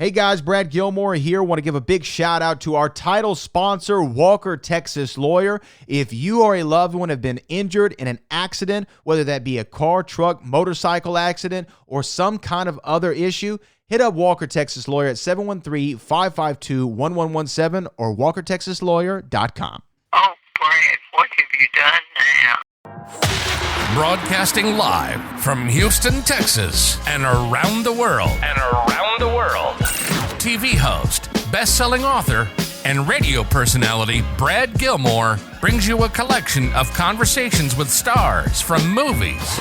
Hey guys, Brad Gilmore here. Want to give a big shout out to our title sponsor, Walker Texas Lawyer. If you or a loved one have been injured in an accident, whether that be a car, truck, motorcycle accident, or some kind of other issue, hit up Walker Texas Lawyer at 713-552-1117 or walkertexaslawyer.com. Oh, Brad, what have you done now? Broadcasting live from Houston, Texas, and around the world. TV host, best-selling author, and radio personality Brad Gilmore brings you a collection of conversations with stars from movies.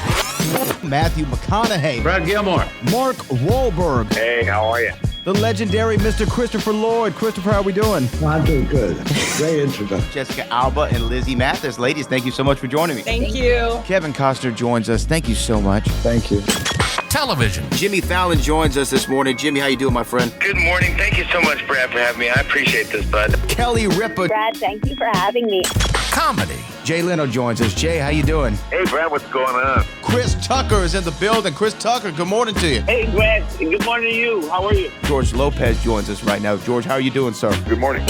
Matthew McConaughey. Brad Gilmore. Mark Wahlberg. Hey, how are you? The legendary Mr. Christopher Lloyd. Christopher, how are we doing? I'm doing good. Great introduction. Jessica Alba and Lizzie Mathis. Ladies, thank you so much for joining me. Thank you. Kevin Costner joins us. Thank you so much. Thank you. Television. Jimmy Fallon joins us this morning. Jimmy, how you doing, my friend? Good morning. Thank you so much, Brad, for having me. I appreciate this, bud. Kelly Ripa. Brad, thank you for having me. Comedy. Jay Leno joins us. Jay, how you doing? Hey, Brad, what's going on? Chris Tucker is in the building. Chris Tucker, good morning to you. Hey, Brad. Good morning to you. How are you? George Lopez joins us right now. George, how are you doing, sir? Good morning.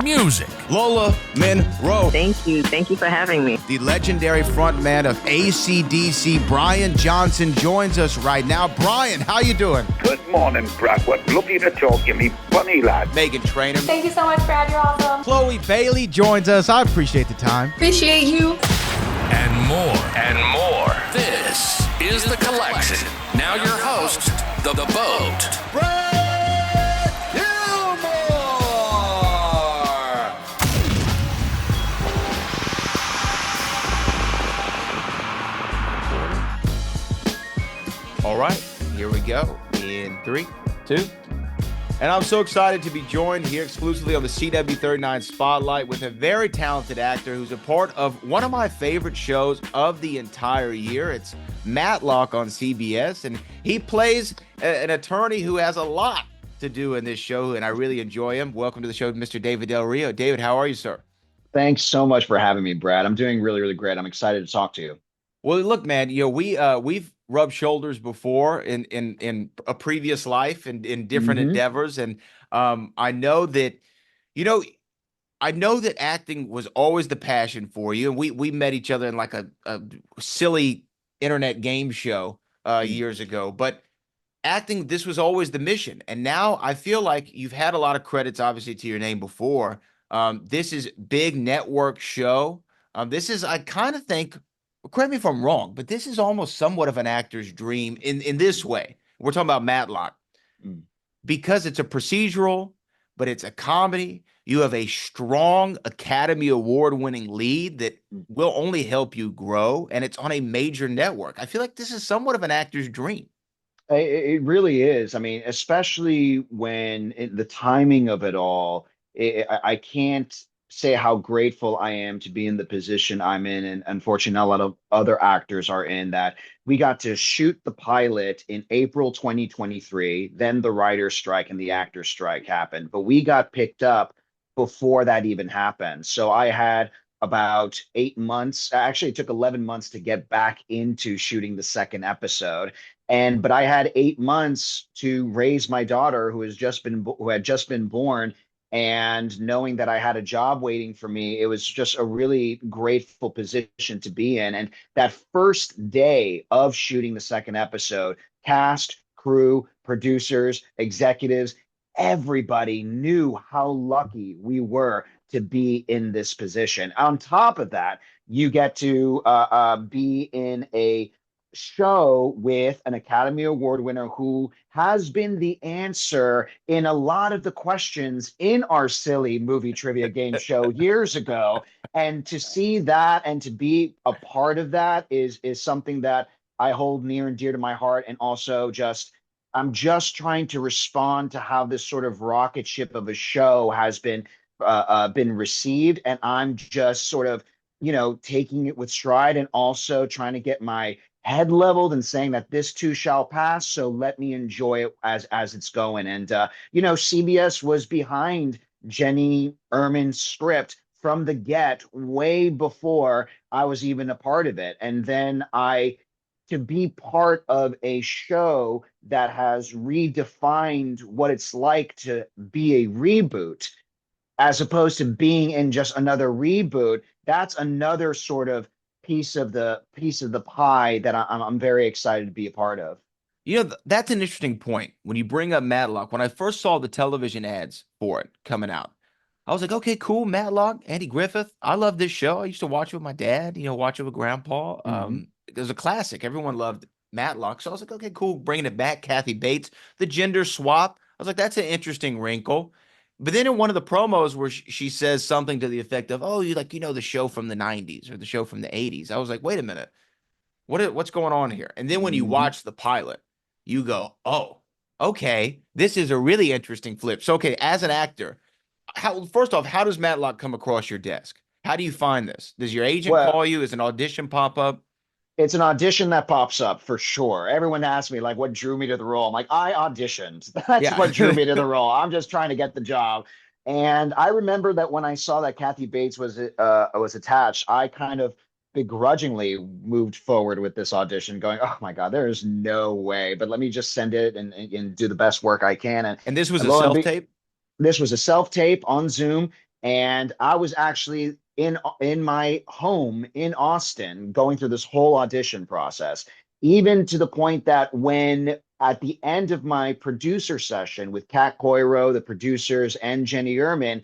Music. Lola Monroe. Thank you. Thank you for having me. The legendary frontman of AC/DC, Brian Johnson, joins us right now. Brian, how you doing? Good morning, Brad. What lovely to talk to me, funny lad. Megan Trainor. Thank you so much, Brad. You're awesome. Chloe Bailey joins us. I appreciate the time. Appreciate you. And more. This is The Collection. Now your host, The Boat. Brad Gilmore! All right, here we go in 3, 2. And I'm so excited to be joined here exclusively on the CW39 Spotlight with a very talented actor who's a part of one of my favorite shows of the entire year. It's Matlock on CBS, and he plays an attorney who has a lot to do in this show, and I really enjoy him. Welcome to the show, Mr. David Del Rio. David, how are you, sir? Thanks so much for having me, Brad. I'm doing really, really great. I'm excited to talk to you. Well, look, man, we've rubbed shoulders before in a previous life and in different endeavors, and I know that acting was always the passion for you, and we met each other in like a silly internet game show years ago, but acting, this was always the mission, and now I feel like you've had a lot of credits obviously to your name before. This is big network show. This is, I kind of think, correct me if I'm wrong, but this is almost somewhat of an actor's dream in this way. We're talking about Matlock because it's a procedural, but it's a comedy. You have a strong Academy Award-winning lead that will only help you grow, and it's on a major network. I feel like this is somewhat of an actor's dream. It really is. I mean, especially when the timing of it all, I can't say how grateful I am to be in the position I'm in, and unfortunately a lot of other actors are in, that we got to shoot the pilot in April 2023, then the writer's strike and the actor's strike happened, but we got picked up before that even happened. So I had about 8 months, actually it took 11 months to get back into shooting the second episode. But I had 8 months to raise my daughter who had just been born. And knowing that I had a job waiting for me, it was just a really grateful position to be in. And that first day of shooting the second episode, cast, crew, producers, executives, everybody knew how lucky we were to be in this position. On top of that, you get to be in a show with an Academy Award winner who has been the answer in a lot of the questions in our silly movie trivia game show years ago. And to see that and to be a part of that is something that I hold near and dear to my heart. And also I'm just trying to respond to how this sort of rocket ship of a show has been received. And I'm just sort of, taking it with stride and also trying to get my head leveled and saying that this too shall pass. So let me enjoy it as it's going. And, CBS was behind Jenny Erman's script from the get way before I was even a part of it. And then I to be part of a show that has redefined what it's like to be a reboot, as opposed to being in just another reboot, that's another sort of piece of the pie that I'm very excited to be a part of. That's an interesting point. When you bring up Matlock, when I first saw the television ads for it coming out, I was like, okay, cool, Matlock, Andy Griffith. I love this show. I used to watch it with my dad, watch it with grandpa. It was a classic. Everyone loved Matlock. So I was like, okay, cool, bringing it back. Kathy Bates, the gender swap. I was like, that's an interesting wrinkle. But then in one of the promos where she says something to the effect of, oh, the show from the 90s or the show from the 80s. I was like, wait a minute. What's going on here? And then when you watch the pilot, you go, oh, okay, this is a really interesting flip. So, okay, as an actor, first off, how does Matlock come across your desk? How do you find this? Does your agent call you? Is an audition pop up? It's an audition that pops up for sure. Everyone asks me, like, what drew me to the role? I'm like, I auditioned. That's what drew me to the role. I'm just trying to get the job. And I remember that when I saw that Kathy Bates was attached, I kind of begrudgingly moved forward with this audition, going, "Oh my God, there is no way!" But let me just send it and do the best work I can. And this was a self tape. This was a self tape on Zoom, and I was actually in my home in Austin going through this whole audition process, even to the point that when at the end of my producer session with Kat Coiro, the producers, and Jenny Ehrman,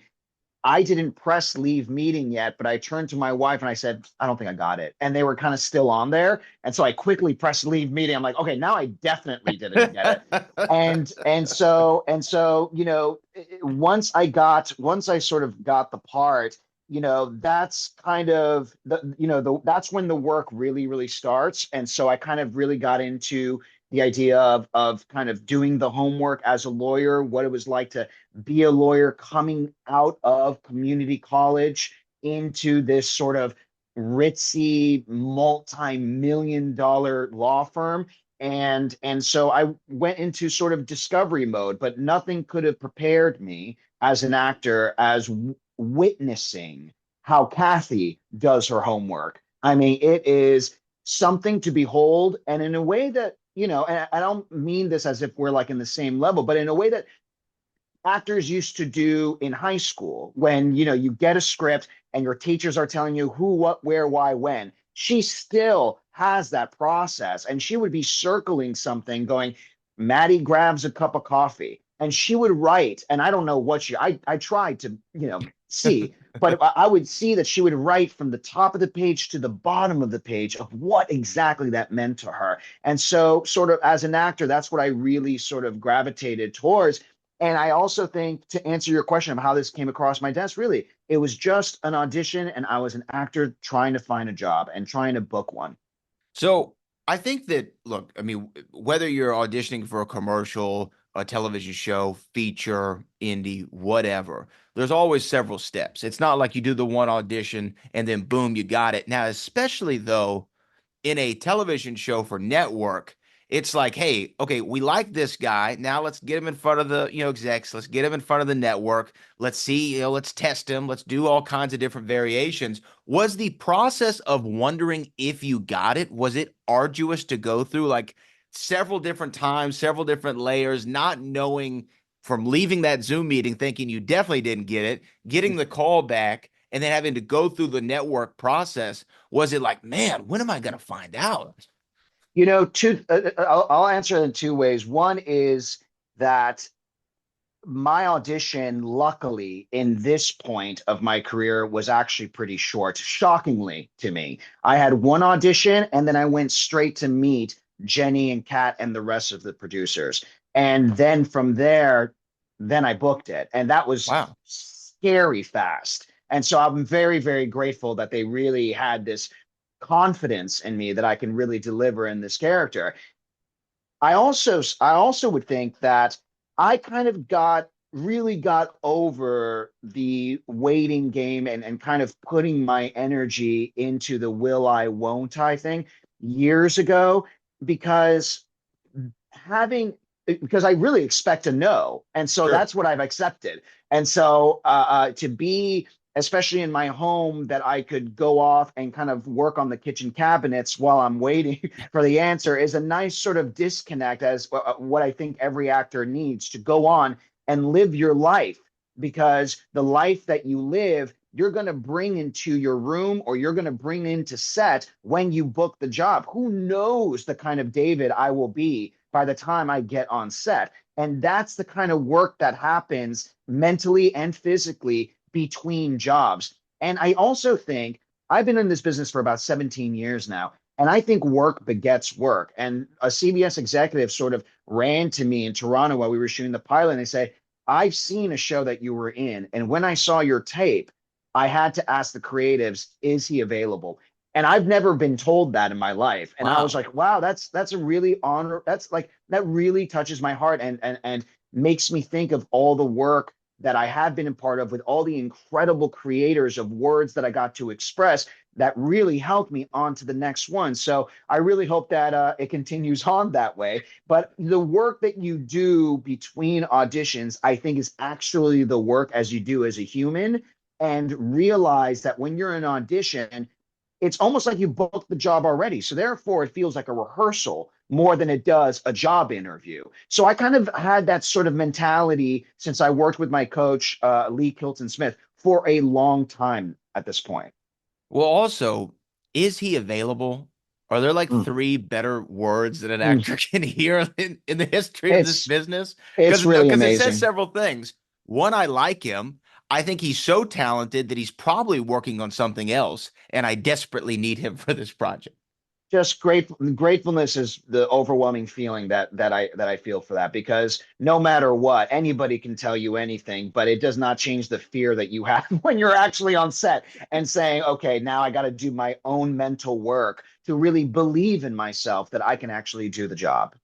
I didn't press leave meeting yet, but I turned to my wife and I said, I don't think I got it. And they were kind of still on there. And so I quickly pressed leave meeting. I'm like, okay, now I definitely didn't get it. and so, once I sort of got the part, that's kind of that's when the work really, really starts. And so I kind of really got into the idea of kind of doing the homework as a lawyer, what it was like to be a lawyer coming out of community college into this sort of ritzy multi-million-dollar law firm. And so I went into sort of discovery mode, but nothing could have prepared me as an actor as witnessing how Kathy does her homework. I mean, it is something to behold, and in a way that, and I don't mean this as if we're like in the same level, but in a way that actors used to do in high school when, you get a script and your teachers are telling you who, what, where, why, when. She still has that process, and she would be circling something going, Maddie grabs a cup of coffee, and she would write, and I don't know what I tried to, see, but I would see that she would write from the top of the page to the bottom of the page of what exactly that meant to her. And so sort of as an actor, that's what I really sort of gravitated towards. And I also think, to answer your question of how this came across my desk, really, it was just an audition, and I was an actor trying to find a job and trying to book one. So I think that, look, I mean, whether you're auditioning for a commercial, a television show, feature, indie, whatever, there's always several steps. It's not like you do the one audition and then boom, you got it. Now, especially though, in a television show for network, it's like, hey, okay, we like this guy. Now let's get him in front of the, execs. Let's get him in front of the network. Let's see, let's test him. Let's do all kinds of different variations. Was the process of wondering if you got it, was it arduous to go through, like several different times, several different layers, not knowing, from leaving that Zoom meeting thinking you definitely didn't get it, getting the call back, and then having to go through the network process? Was it like, man, when am I going to find out? I'll answer it in two ways. One is that my audition, luckily, in this point of my career, was actually pretty short, shockingly to me. I had one audition, and then I went straight to meet Jenny and Kat and the rest of the producers. And then from there, then I booked it. And that was scary fast. And so I'm very, very grateful that they really had this confidence in me that I can really deliver in this character. I also would think that I kind of really got over the waiting game and kind of putting my energy into the will I, won't I thing years ago, because I really expect a no. And so that's what I've accepted. And so to be especially in my home, that I could go off and kind of work on the kitchen cabinets while I'm waiting for the answer is a nice sort of disconnect as what I think every actor needs to go on and live your life, because the life that you live, you're going to bring into your room or you're going to bring into set when you book the job. Who knows the kind of David I will be by the time I get on set? And that's the kind of work that happens mentally and physically between jobs. And I also think I've been in this business for about 17 years now, and I think work begets work. And a CBS executive sort of ran to me in Toronto while we were shooting the pilot, and they say, I've seen a show that you were in, and when I saw your tape, I had to ask the creatives, is he available? And I've never been told that in my life. And I was like, wow, that's a really honor. That's like, that really touches my heart and makes me think of all the work that I have been a part of with all the incredible creators of words that I got to express that really helped me on to the next one. So I really hope that it continues on that way. But the work that you do between auditions, I think, is actually the work as you do as a human. And realize that when you're in an audition, it's almost like you booked the job already. So therefore, it feels like a rehearsal more than it does a job interview. So I kind of had that sort of mentality since I worked with my coach, Lee Kilton Smith, for a long time at this point. Well, also, is he available? Are there like three better words that an actor can hear in the history of this business? It's really amazing. Because it says several things. One, I like him. I think he's so talented that he's probably working on something else, and I desperately need him for this project. Just gratefulness is the overwhelming feeling that I feel for that, because no matter what, anybody can tell you anything, but it does not change the fear that you have when you're actually on set and saying, okay, now I got to do my own mental work to really believe in myself that I can actually do the job.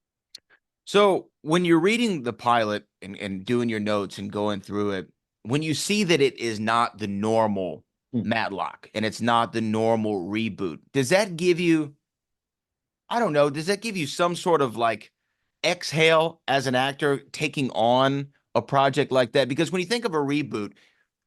So when you're reading the pilot and doing your notes and going through it, when you see that it is not the normal Matlock and it's not the normal reboot, does that give you, I don't know, does that give you some sort of like exhale as an actor taking on a project like that? Because when you think of a reboot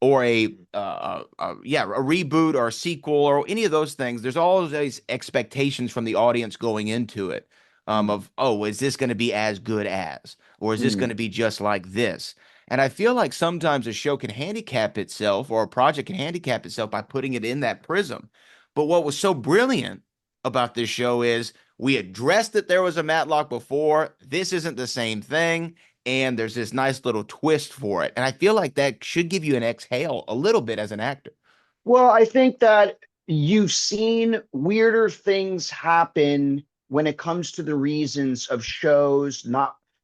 or a reboot or a sequel or any of those things, there's always expectations from the audience going into it of, oh, is this going to be as good as, or is this going to be just like this? And I feel like sometimes a show can handicap itself, or a project can handicap itself by putting it in that prism. But what was so brilliant about this show is we addressed that there was a Matlock before. This isn't the same thing. And there's this nice little twist for it. And I feel like that should give you an exhale a little bit as an actor. Well, I think that you've seen weirder things happen when it comes to the reasons of shows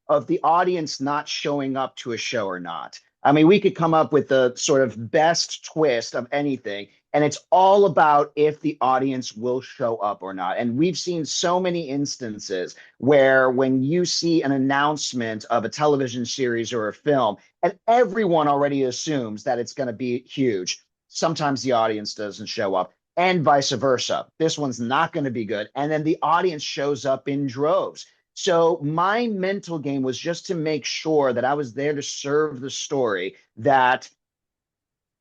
of the audience not showing up to a show or not. I mean, we could come up with the sort of best twist of anything, and it's all about if the audience will show up or not. And we've seen so many instances where when you see an announcement of a television series or a film, and everyone already assumes that it's going to be huge, sometimes the audience doesn't show up, and vice versa. This one's not going to be good, and then the audience shows up in droves. So my mental game was just to make sure that I was there to serve the story, that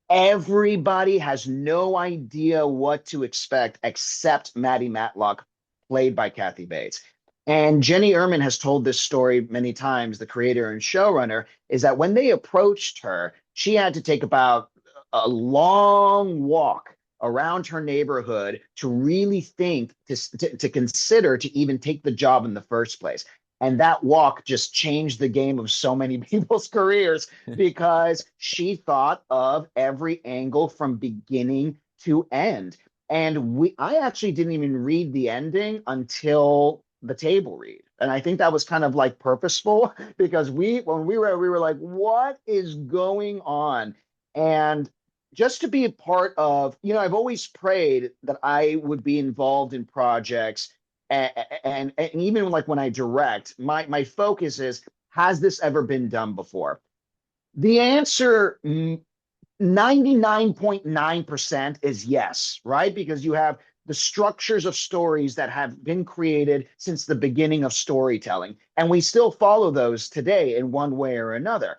everybody has no idea what to expect except Maddie Matlock, played by Kathy Bates. And Jenny Erman has told this story many times, the creator and showrunner, is that when they approached her, she had to take about a long walk around her neighborhood to really think, to consider to even take the job in the first place. And that walk just changed the game of so many people's careers, because she thought of every angle from beginning to end. And I actually didn't even read the ending until the table read. And I think that was kind of like purposeful, because when we were like, what is going on? And just to be a part of, I've always prayed that I would be involved in projects, and even like when I direct, my focus is, has this ever been done before? The answer, 99.9% is yes, right? Because you have the structures of stories that have been created since the beginning of storytelling, and we still follow those today in one way or another.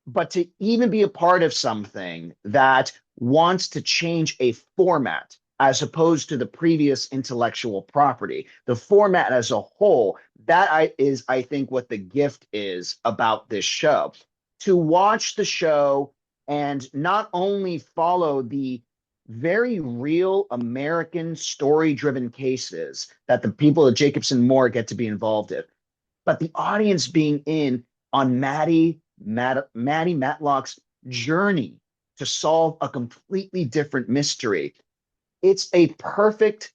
but to even be a part of something that wants to change a format as opposed to the previous intellectual property, the format as a whole, is, I think, what the gift is about this show. To watch the show and not only follow the very real American story-driven cases that the people at Jacobson Moore get to be involved in, but the audience being in on Maddie Matlock's journey to solve a completely different mystery. It's a perfect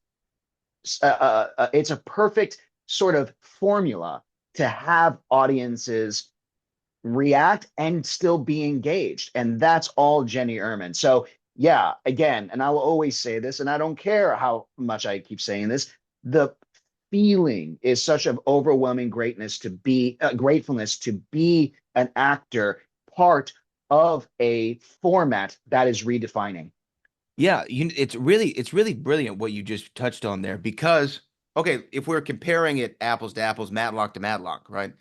sort of formula to have audiences react and still be engaged. And that's all Jenny Erman. So yeah, again, and I will always say this, and I don't care how much I keep saying this, the feeling is such of overwhelming gratefulness to be an actor, part of a format that is redefining. Yeah, it's really brilliant what you just touched on there, because okay, if we're comparing it apples to Matlock, right?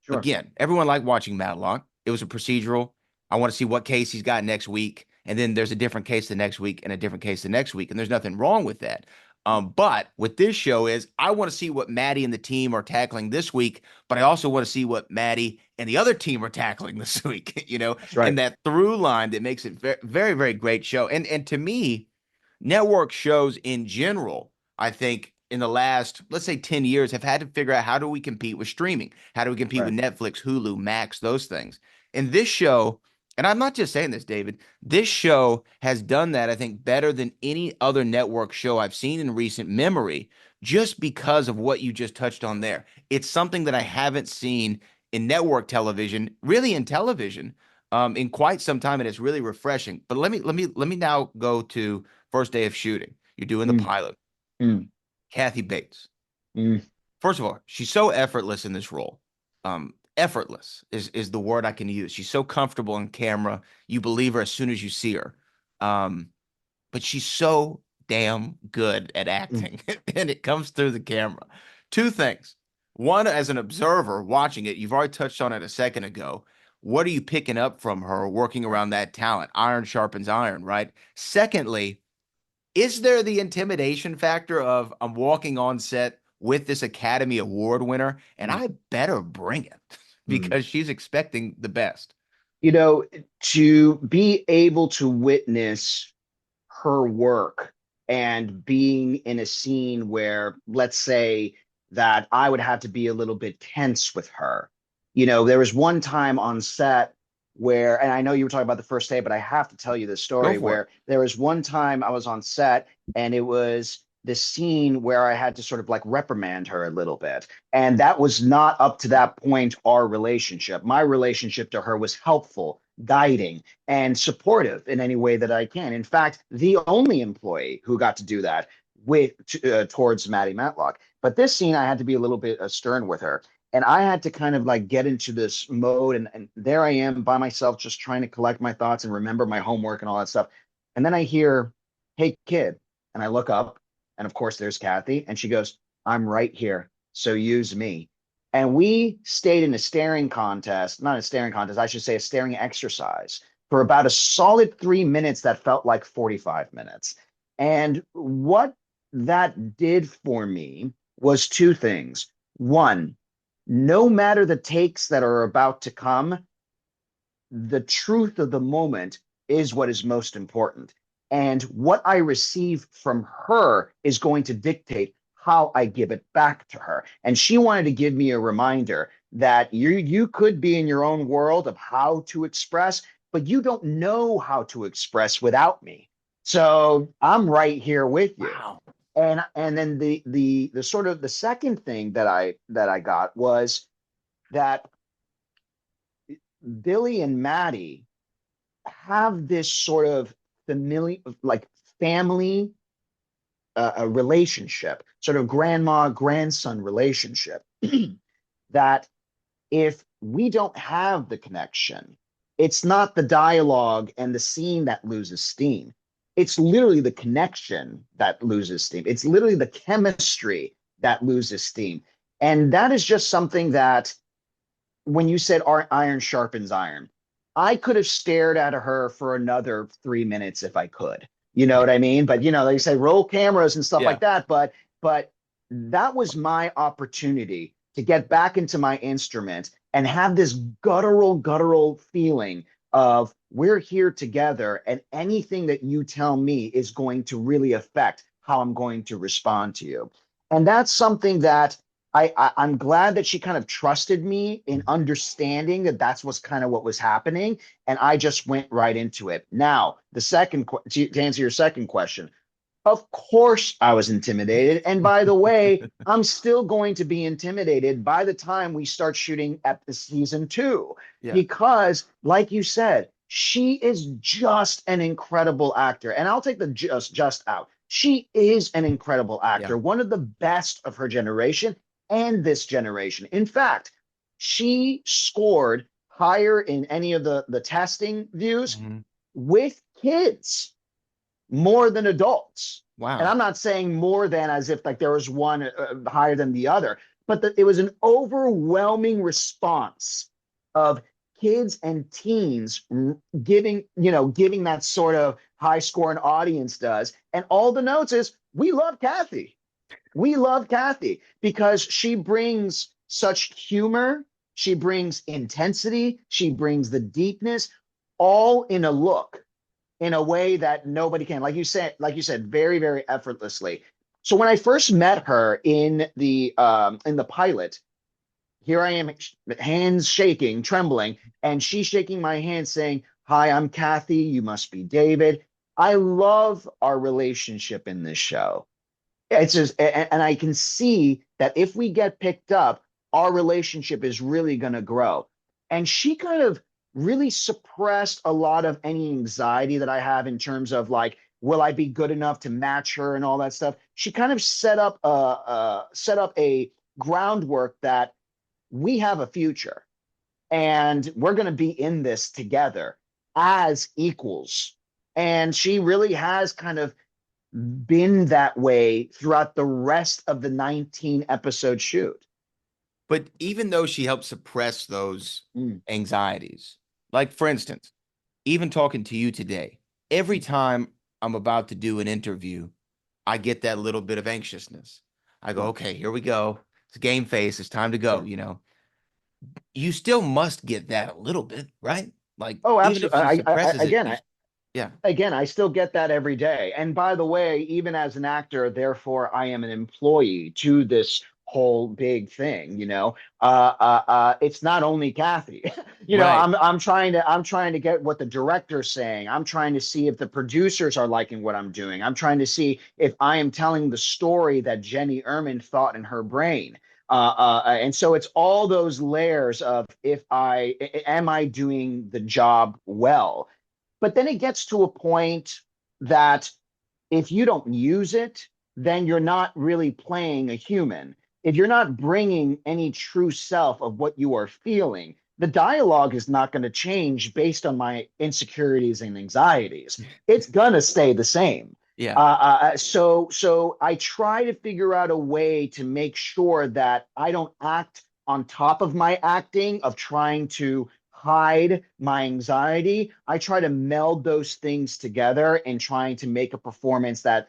Sure. Again, everyone liked watching Matlock. It was a procedural. I want to see what case he's got next week, and then there's a different case the next week and a different case the next week, and there's nothing wrong with that. But with this show is I want to see what Maddie and the team are tackling this week, but I also want to see what Maddie and the other team are tackling this week, That's right. And that through line that makes it very, very, very great show. And to me, network shows in general, I think in the last, let's say 10 years, have had to figure out how do we compete with streaming? How do we compete with Netflix, Hulu, Max, those things? And this show, and I'm not just saying this, David, this show has done that, I think, better than any other network show I've seen in recent memory, just because of what you just touched on there. It's something that I haven't seen in network television, really in television, in quite some time, and it's really refreshing. But let me now go to first day of shooting. You're doing the pilot. Kathy Bates. First of all, she's so effortless in this role. Effortless is the word I can use. She's so comfortable in camera. You believe her as soon as you see her. But she's so damn good at acting, and it comes through the camera. Two things. One, as an observer watching it, you've already touched on it a second ago. What are you picking up from her working around that talent? Iron sharpens iron, right? Secondly, is there the intimidation factor of I'm walking on set with this Academy Award winner, and I better bring it because she's expecting the best? To be able to witness her work and being in a scene where, let's say, that I would have to be a little bit tense with her. There was one time on set where, and I know you were talking about the first day, but I have to tell you this story where there was one time I was on set and it was the scene where I had to sort of like reprimand her a little bit. And that was not up to that point our relationship. My relationship to her was helpful, guiding, and supportive in any way that I can. In fact, the only employee who got to do that towards Maddie Matlock. But this scene, I had to be a little bit stern with her. And I had to kind of like get into this mode. And there I am by myself, just trying to collect my thoughts and remember my homework and all that stuff. And then I hear, "Hey, kid." And I look up. And of course, there's Kathy. And she goes, "I'm right here. So use me." And we stayed in a staring contest, not a staring contest, I should say a staring exercise for about a solid 3 minutes that felt like 45 minutes. And what that did for me was two things. One, no matter the takes that are about to come, the truth of the moment is what is most important. And what I receive from her is going to dictate how I give it back to her. And she wanted to give me a reminder that you could be in your own world of how to express, but you don't know how to express without me. So I'm right here with you. Wow. And then the sort of the second thing that I got was that Billy and Maddie have this sort of familiar, like family a relationship, sort of grandma-grandson relationship, that if we don't have the connection, it's not the dialogue and the scene that loses steam. It's literally the connection that loses steam. It's literally the chemistry that loses steam. And that is just something that, when you said iron sharpens iron, I could have stared at her for another 3 minutes if I could. You know what I mean? But they say roll cameras and stuff Yeah. like that. But that was my opportunity to get back into my instrument and have this guttural feeling of we're here together, and anything that you tell me is going to really affect how I'm going to respond to you. And that's something that I'm glad that she kind of trusted me in understanding that that's what's kind of what was happening. And I just went right into it. Now, to answer your second question, of course I was intimidated. And by the way, I'm still going to be intimidated by the time we start shooting at the season 2, because like you said, she is just an incredible actor. And I'll take the just out. She is an incredible actor, one of the best of her generation and this generation. In fact, she scored higher in any of the testing views with kids more than adults. Wow. And I'm not saying more than as if like there was one higher than the other, but it was an overwhelming response of kids and teens giving that sort of high score an audience does. And all the notes is, we love Kathy. We love Kathy because she brings such humor. She brings intensity. She brings the deepness, all in a look, in a way that nobody can. Like you said, very, very effortlessly. So when I first met her in the pilot, here I am, hands shaking, trembling, and she's shaking my hand saying, "Hi, I'm Kathy. You must be David." I love our relationship in this show. It's just, and I can see that if we get picked up, our relationship is really going to grow. And she kind of really suppressed a lot of any anxiety that I have in terms of like, will I be good enough to match her and all that stuff. She kind of set up a groundwork that we have a future and we're going to be in this together as equals. And she really has kind of been that way throughout the rest of the 19 episode shoot. But even though she helped suppress those anxieties, like for instance, even talking to you today, every time I'm about to do an interview, I get that little bit of anxiousness. I go, okay, here we go. It's game face. It's time to go. You still must get that a little bit, right? Like, oh, absolutely. Again, I still get that every day. And by the way, even as an actor, therefore, I am an employee to this whole big thing. It's not only Kathy. Right. I'm trying to get what the director's saying. I'm trying to see if the producers are liking what I'm doing. I'm trying to see if I am telling the story that Jenny Erman thought in her brain. And so it's all those layers of am I doing the job well? But then it gets to a point that if you don't use it, then you're not really playing a human. If you're not bringing any true self of what you are feeling, the dialogue is not going to change based on my insecurities and anxieties. It's going to stay the same. Yeah. So I try to figure out a way to make sure that I don't act on top of my acting of trying to hide my anxiety. I try to meld those things together and trying to make a performance that,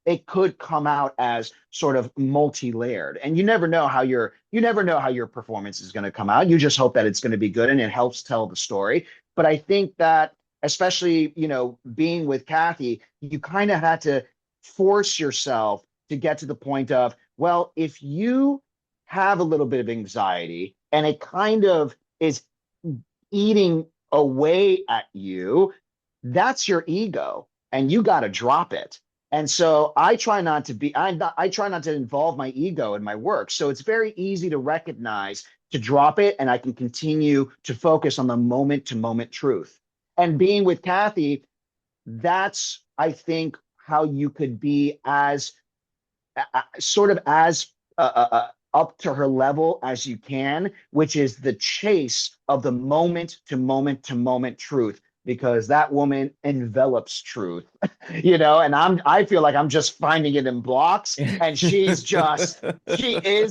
it could come out as sort of multi-layered. And you never know how your performance is going to come out. You just hope that it's going to be good and it helps tell the story. But I think that especially, being with Kathy, you kind of had to force yourself to get to the point of, well, if you have a little bit of anxiety and it kind of is eating away at you, that's your ego and you got to drop it. And so I try not to involve my ego in my work. So it's very easy to recognize, to drop it, and I can continue to focus on the moment to moment truth. And being with Kathy, that's, I think, how you could be as sort of as up to her level as you can, which is the chase of the moment to moment to moment truth, because that woman envelops truth, and I feel like I'm just finding it in blocks and she is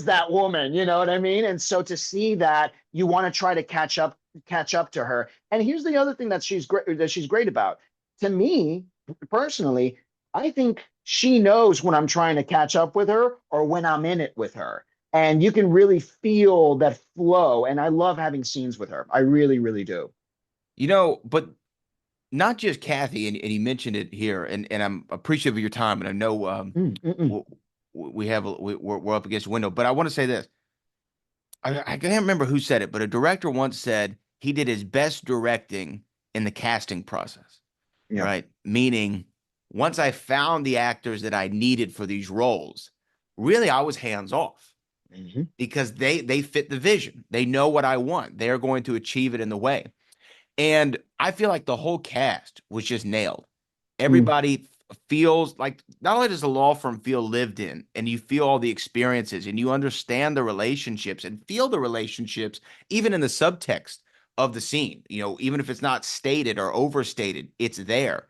that woman, you know what I mean? And so to see that, you want to try to catch up catch up to her. And here's the other thing that she's great about. To me, personally, I think she knows when I'm trying to catch up with her or when I'm in it with her. And you can really feel that flow. And I love having scenes with her. I really, really do. But not just Kathy, and he mentioned it here, and I'm appreciative of your time, and I know we're up against a window, but I want to say this. I can't remember who said it, but a director once said he did his best directing in the casting process, right? Meaning, once I found the actors that I needed for these roles, really I was hands off. Because they fit the vision. They know what I want. They're going to achieve it in the way. And I feel like the whole cast was just nailed. Everybody feels like, not only does the law firm feel lived in, and you feel all the experiences and you understand the relationships and feel the relationships, even in the subtext of the scene, even if it's not stated or overstated, it's there.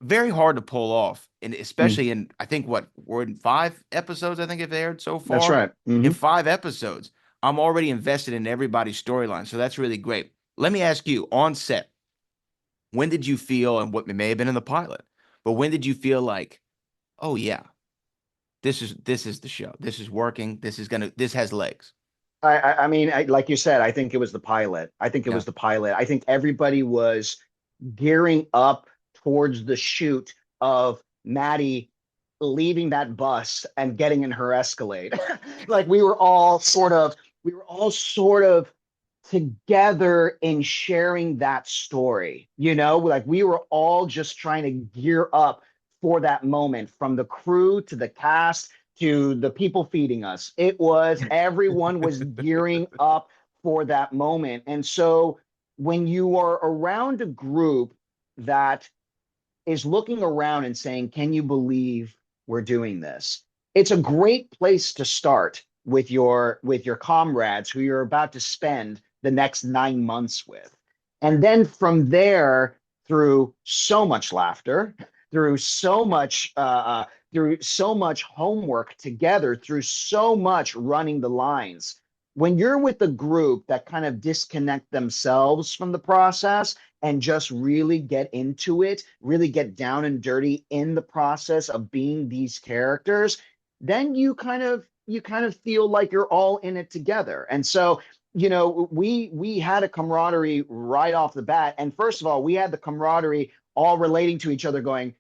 Very hard to pull off. And especially in, I think we're in 5 episodes, I think have aired so far. That's right. In 5 episodes, I'm already invested in everybody's storyline. So that's really great. Let me ask you, on set, when did you feel, and what may have been in the pilot, but when did you feel like, oh yeah, this is the show. This is working. This has legs. I mean, like you said, I think it was the pilot. I think everybody was gearing up towards the shoot of Maddie leaving that bus and getting in her Escalade. Like we were all sort of together in sharing that story, like we were all just trying to gear up for that moment, from the crew to the cast to the people feeding us. Everyone was gearing up for that moment. And so when you are around a group that is looking around and saying, can you believe we're doing this? It's a great place to start with your comrades who you're about to spend the next 9 months with. And then from there, through so much laughter, through so much homework together, through so much running the lines, when you're with a group that kind of disconnect themselves from the process and just really get into it, really get down and dirty in the process of being these characters, then you kind of feel like you're all in it together. And so, we had a camaraderie right off the bat. And first of all, we had the camaraderie all relating to each other, going,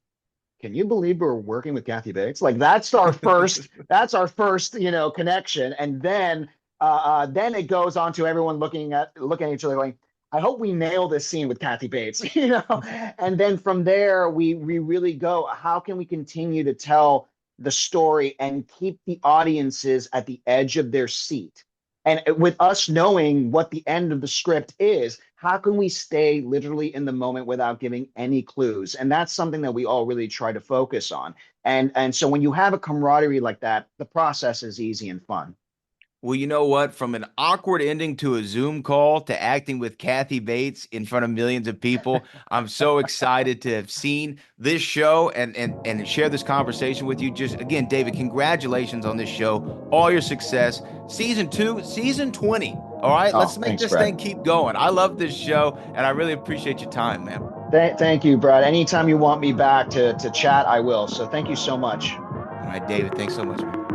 can you believe we're working with Kathy Bates? Like that's our first connection. And then it goes on to everyone looking at each other going, I hope we nail this scene with Kathy Bates, And then from there, we really go, how can we continue to tell the story and keep the audiences at the edge of their seat? And with us knowing what the end of the script is, how can we stay literally in the moment without giving any clues? And that's something that we all really try to focus on. And so when you have a camaraderie like that, the process is easy and fun. Well, you know what? From an awkward ending to a Zoom call to acting with Kathy Bates in front of millions of people, I'm so excited to have seen this show and share this conversation with you. Just again, David, congratulations on this show, all your success. Season 2, season 20. All right, let's make this thing keep going. I love this show, and I really appreciate your time, man. Thank you, Brad. Anytime you want me back to chat, I will. So thank you so much. All right, David, thanks so much, man.